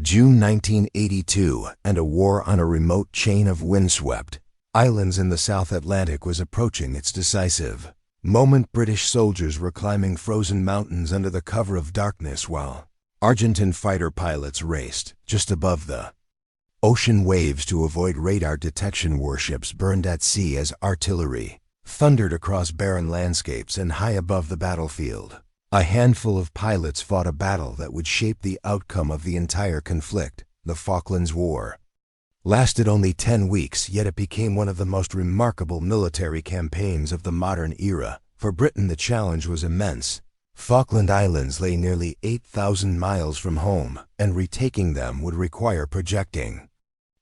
June 1982, and a war on a remote chain of windswept islands in the South Atlantic was approaching its decisive moment. British soldiers were climbing frozen mountains under the cover of darkness while Argentine fighter pilots raced just above the ocean waves to avoid radar detection. Warships burned at sea as artillery thundered across barren landscapes and high above the battlefield. A handful of pilots fought a battle that would shape the outcome of the entire conflict. The Falklands War lasted only 10 weeks, yet it became one of the most remarkable military campaigns of the modern era. For Britain, the challenge was immense. Falkland Islands lay nearly 8,000 miles from home, and retaking them would require projecting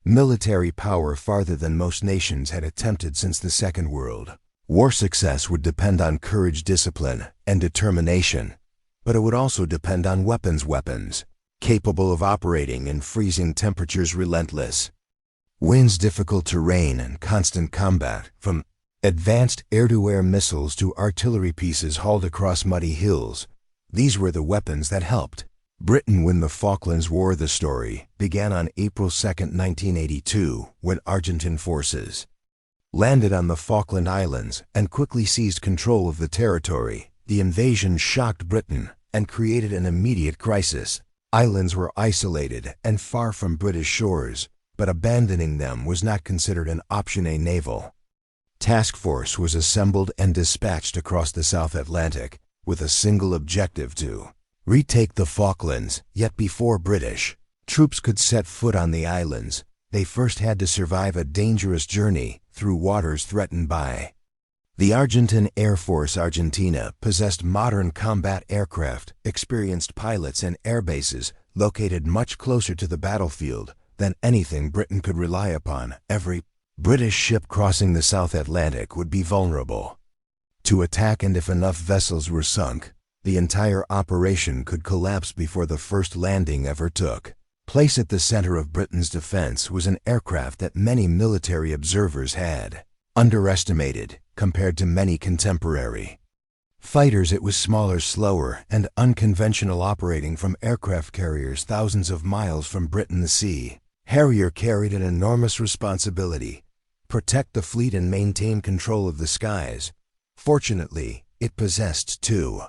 military power farther than most nations had attempted since the Second World War. Success would depend on courage, discipline, and determination, but it would also depend on weapons capable of operating in freezing temperatures, relentless winds, difficult terrain, and constant combat. From advanced air-to-air missiles to artillery pieces hauled across muddy hills, these were the weapons that helped Britain win the Falklands War. The story began on April 2, 1982, when Argentine forces landed on the Falkland Islands and quickly seized control of the territory. The invasion shocked Britain and created an immediate crisis. Islands were isolated and far from British shores, but abandoning them was not considered an option. A naval task force was assembled and dispatched across the South Atlantic with a single objective: to retake the Falklands. Yet before British troops could set foot on the islands, they first had to survive a dangerous journey through waters threatened by the Argentine Air Force. Argentina possessed modern combat aircraft, experienced pilots, and airbases located much closer to the battlefield than anything Britain could rely upon. Every British ship crossing the South Atlantic would be vulnerable to attack, and if enough vessels were sunk, the entire operation could collapse before the first landing ever took place. At the center of Britain's defense was an aircraft that many military observers had underestimated compared to many contemporary fighters. It was smaller, slower, and unconventional, operating from aircraft carriers thousands of miles from Britain. The sea Harrier carried an enormous responsibility: protect the fleet and maintain control of the skies. Fortunately, it possessed two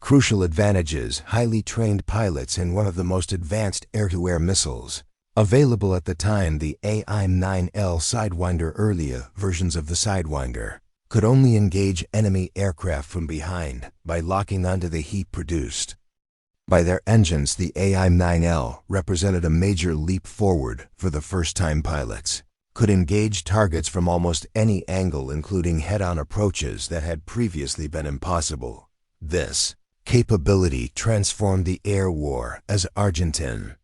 crucial advantages: highly trained pilots and one of the most advanced air-to-air missiles available at the time, the AIM-9L Sidewinder. Earlier versions of the Sidewinder could only engage enemy aircraft from behind by locking onto the heat produced by their engines. The AIM-9L represented a major leap forward. For the first time, pilots could engage targets from almost any angle, including head-on approaches that had previously been impossible. This capability transformed the air war. As Argentine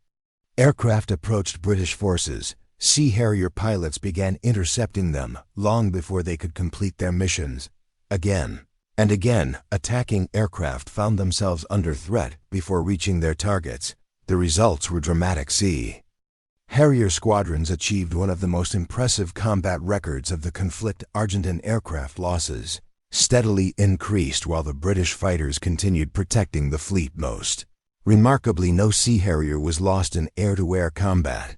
aircraft approached British forces, Sea Harrier pilots began intercepting them long before they could complete their missions. Again and again, attacking aircraft found themselves under threat before reaching their targets. The results were dramatic. Sea Harrier squadrons achieved one of the most impressive combat records of the conflict. Argentine aircraft losses steadily increased while the British fighters continued protecting the fleet. Most remarkably, no Sea Harrier was lost in air-to-air combat.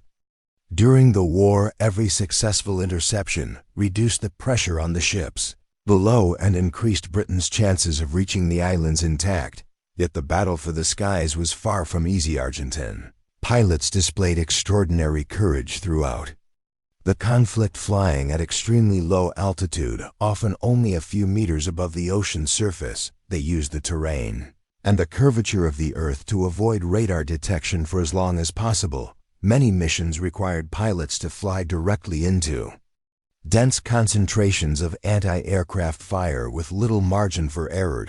During the war, every successful interception reduced the pressure on the ships below and increased Britain's chances of reaching the islands intact. Yet the battle for the skies was far from easy. Argentine pilots displayed extraordinary courage throughout the conflict, flying at extremely low altitude, often only a few meters above the ocean surface. They used the terrain and the curvature of the Earth to avoid radar detection for as long as possible. Many missions required pilots to fly directly into dense concentrations of anti-aircraft fire with little margin for error.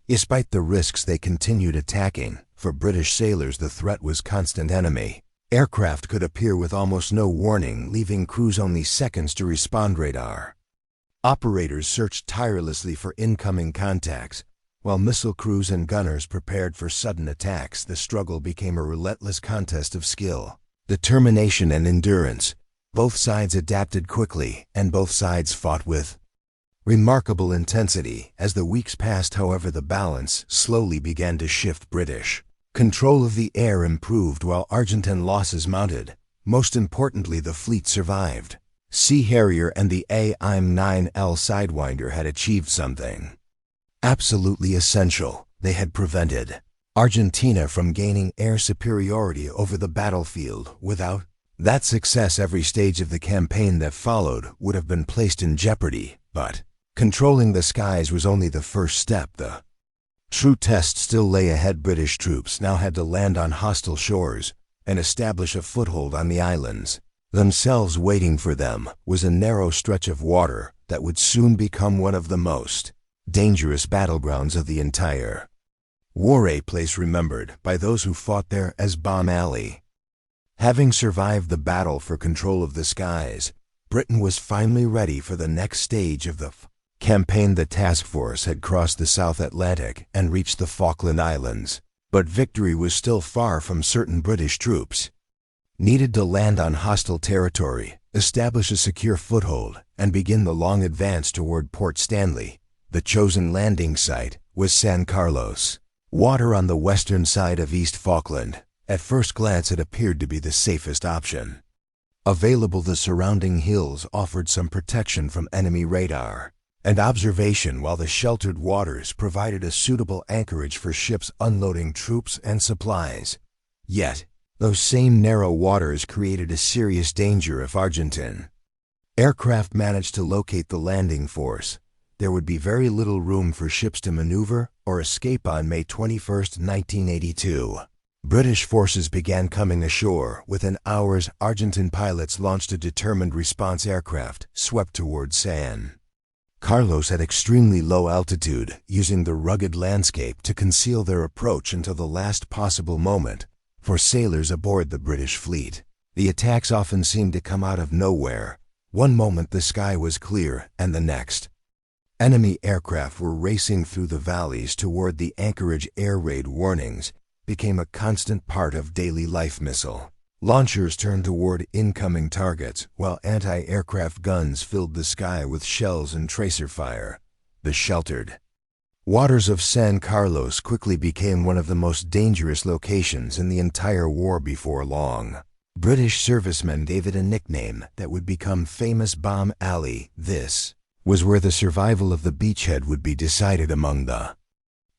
Despite the risks, they continued attacking. For British sailors, the threat was constant. Enemy aircraft could appear with almost no warning, leaving crews only seconds to respond. Radar operators searched tirelessly for incoming contacts, while missile crews and gunners prepared for sudden attacks. The struggle became a relentless contest of skill, determination, and endurance. Both sides adapted quickly, and both sides fought with remarkable intensity. As the weeks passed, however, the balance slowly began to shift. British Control of the air improved while Argentine losses mounted. Most importantly, the fleet survived. Sea Harrier and the AIM-9L Sidewinder had achieved something absolutely essential. They had prevented Argentina from gaining air superiority over the battlefield. Without that success, every stage of the campaign that followed would have been placed in jeopardy. But controlling the skies was only the first step. The true test still lay ahead. British troops now had to land on hostile shores and establish a foothold on the islands. Themselves waiting for them was a narrow stretch of water that would soon become one of the most dangerous battlegrounds of the entire war, a place remembered by those who fought there as Bomb Alley. Having survived the battle for control of the skies, Britain was finally ready for the next stage of the campaign. The task force had crossed the South Atlantic and reached the Falkland Islands, but victory was still far from certain. British troops needed to land on hostile territory, establish a secure foothold, and begin the long advance toward Port Stanley. The chosen landing site was San Carlos, water on the western side of East Falkland. At first glance, it appeared to be the safest option available. The surrounding hills offered some protection from enemy radar and observation, while the sheltered waters provided a suitable anchorage for ships unloading troops and supplies. Yet, those same narrow waters created a serious danger if Argentine aircraft managed to locate the landing force. There would be very little room for ships to maneuver or escape. On May 21, 1982, British forces began coming ashore. Within hours, Argentine pilots launched a determined response aircraft, swept toward San Carlos at extremely low altitude, using the rugged landscape to conceal their approach until the last possible moment for sailors aboard the British fleet. The attacks often seemed to come out of nowhere. One moment the sky was clear, and the next, enemy aircraft were racing through the valleys toward the anchorage. Air raid warnings became a constant part of daily life. Missile launchers turned toward incoming targets, while anti-aircraft guns filled the sky with shells and tracer fire. The sheltered waters of San Carlos quickly became one of the most dangerous locations in the entire war. Before long, British servicemen gave it a nickname that would become famous: Bomb Alley. This was where the survival of the beachhead would be decided. Among the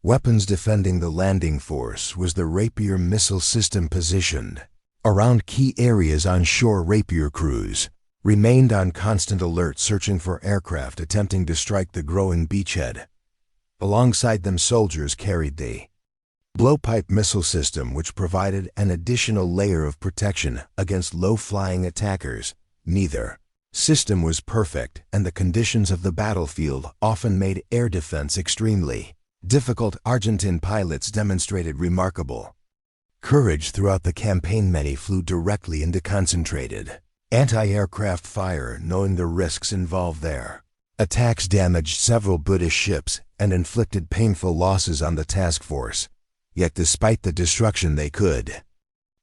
weapons defending the landing force was the Rapier missile system. Positioned around key areas on shore, Rapier crews remained on constant alert, searching for aircraft attempting to strike the growing beachhead. Alongside them, soldiers carried the blowpipe missile system, which provided an additional layer of protection against low-flying attackers. Neither system was perfect, and the conditions of the battlefield often made air defense extremely difficult. Argentine pilots demonstrated remarkable courage throughout the campaign. Many flew directly into concentrated anti-aircraft fire, knowing the risks involved there. Attacks damaged several British ships and inflicted painful losses on the task force. Yet despite the destruction, they could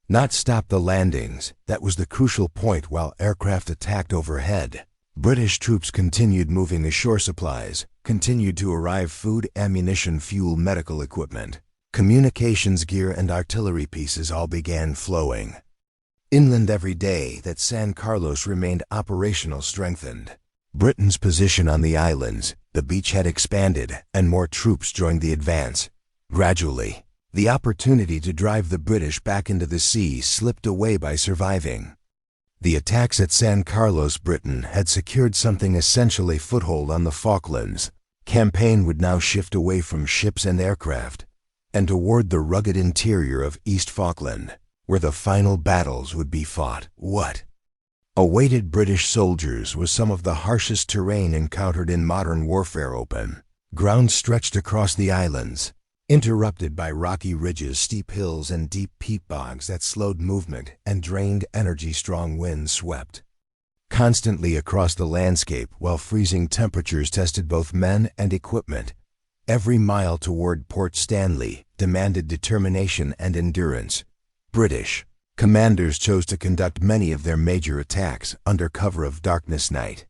not stop the landings. That was the crucial point. While aircraft attacked overhead, British troops continued moving ashore. Supplies continued to arrive: food, ammunition, fuel, medical equipment, communications gear, and artillery pieces all began flowing inland every day. That San Carlos remained operational strengthened Britain's position on the islands. The beachhead expanded, and more troops joined the advance. Gradually, the opportunity to drive the British back into the sea slipped away. By surviving the attacks at San Carlos, Britain had secured something essential: a foothold on the Falklands. Campaign would now shift away from ships and aircraft and toward the rugged interior of East Falkland, where the final battles would be fought. What awaited British soldiers was some of the harshest terrain encountered in modern warfare. Open ground stretched across the islands, interrupted by rocky ridges, steep hills, and deep peat bogs that slowed movement and drained energy. Strong winds swept constantly across the landscape, while freezing temperatures tested both men and equipment. Every mile toward Port Stanley demanded determination and endurance. British commanders chose to conduct many of their major attacks under cover of darkness. Night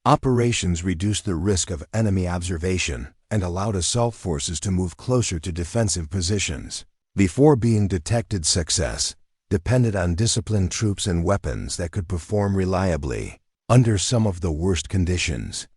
operations reduced the risk of enemy observation and allowed assault forces to move closer to defensive positions. Before being detected, success depended on disciplined troops and weapons that could perform reliably under some of the worst conditions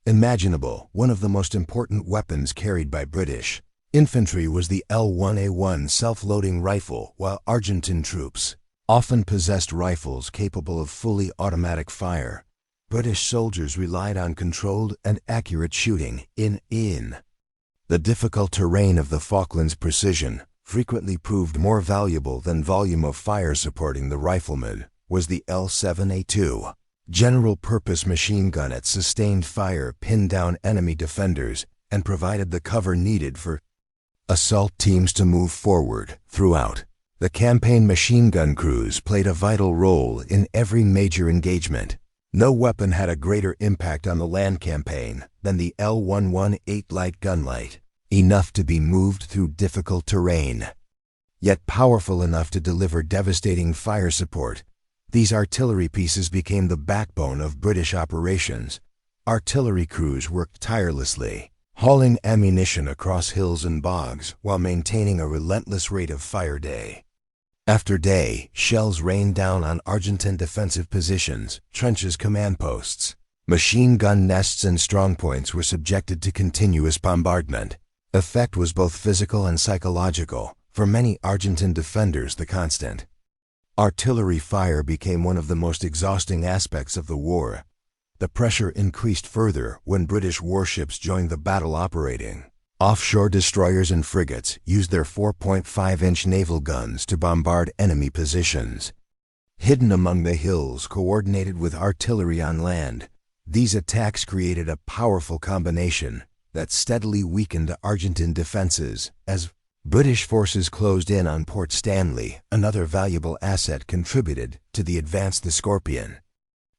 imaginable. One of the most important weapons carried by British infantry was the L1A1 self-loading rifle, while Argentine troops often possessed rifles capable of fully automatic fire. British soldiers relied on controlled and accurate shooting in the difficult terrain of the Falklands. Precision frequently proved more valuable than volume of fire. Supporting the riflemen was the L7A2 general-purpose machine gun. At sustained fire pinned down enemy defenders and provided the cover needed for assault teams to move forward. Throughout the campaign, machine gun crews played a vital role in every major engagement. No weapon had a greater impact on the land campaign than the L118 light gun, light enough to be moved through difficult terrain, yet powerful enough to deliver devastating fire support. These artillery pieces became the backbone of British operations. Artillery crews worked tirelessly, hauling ammunition across hills and bogs while maintaining a relentless rate of fire. Day after day, shells rained down on Argentine defensive positions, trenches, command posts. Machine gun nests and strongpoints were subjected to continuous bombardment. Effect was both physical and psychological. For many Argentine defenders, the constant artillery fire became one of the most exhausting aspects of the war. The pressure increased further when British warships joined the battle. Operating offshore destroyers and frigates used their 4.5-inch naval guns to bombard enemy positions hidden among the hills, coordinated with artillery on land. These attacks created a powerful combination that steadily weakened Argentine defenses. As British forces closed in on Port Stanley, another valuable asset contributed to the advance: the Scorpion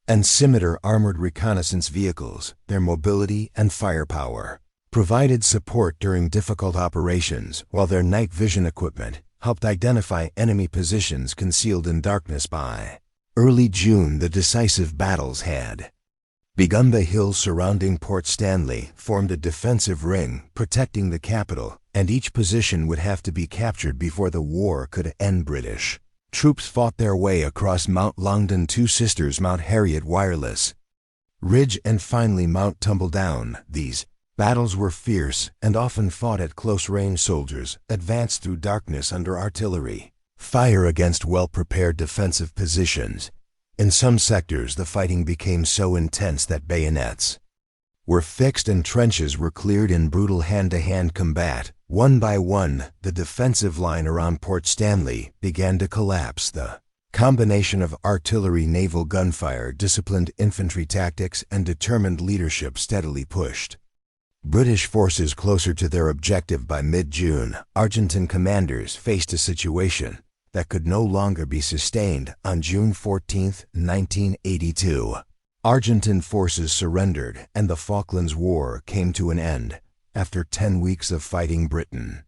and Scimitar armored reconnaissance vehicles. Their mobility and firepower provided support during difficult operations, while their night vision equipment helped identify enemy positions concealed in darkness. By early June, the decisive battles had begun. The hills surrounding Port Stanley formed a defensive ring protecting the capital, and each position would have to be captured before the war could end. British troops fought their way across Mount Longdon, Two Sisters, Mount Harrier, Wireless Ridge, and finally Mount Tumbledown. These battles were fierce and often fought at close range. Soldiers advanced through darkness under artillery fire against well-prepared defensive positions. In some sectors, the fighting became so intense that bayonets were fixed and trenches were cleared in brutal hand-to-hand combat. One by one, the defensive line around Port Stanley began to collapse. The combination of artillery, naval gunfire, disciplined infantry tactics, and determined leadership steadily pushed British forces closer to their objective. By mid-June, Argentine commanders faced a situation that could no longer be sustained. On June 14, 1982, Argentine forces surrendered and the Falklands War came to an end. After 10 weeks of fighting, Britain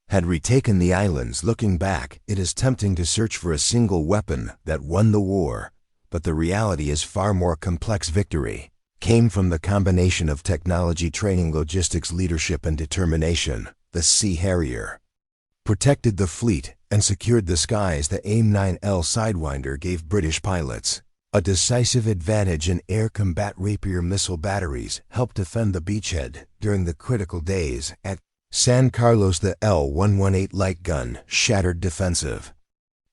had retaken the islands. Looking back, it is tempting to search for a single weapon that won the war, but the reality is far more complex. Victory came from the combination of technology, training, logistics, leadership, and determination. The Sea Harrier protected the fleet and secured the skies. The AIM-9L Sidewinder gave British pilots a decisive advantage in air combat. Rapier missile batteries helped defend the beachhead during the critical days at San Carlos. The L118 light gun shattered defensive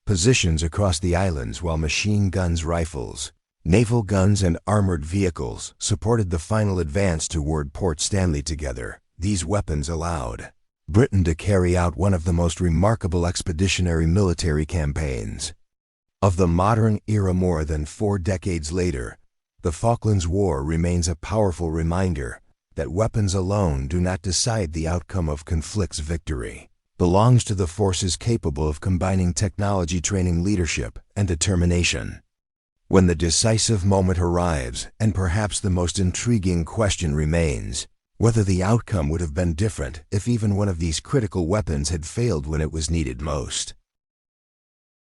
positions across the islands, while machine guns, rifles, naval guns, and armored vehicles supported the final advance toward Port Stanley. Together, these weapons allowed Britain to carry out one of the most remarkable expeditionary military campaigns of the modern era. More than 4 decades later, the Falklands War remains a powerful reminder that weapons alone do not decide the outcome of conflicts. Victory belongs to the forces capable of combining technology, training, leadership, and determination. When the decisive moment arrives, and perhaps the most intriguing question remains, whether the outcome would have been different if even one of these critical weapons had failed when it was needed most.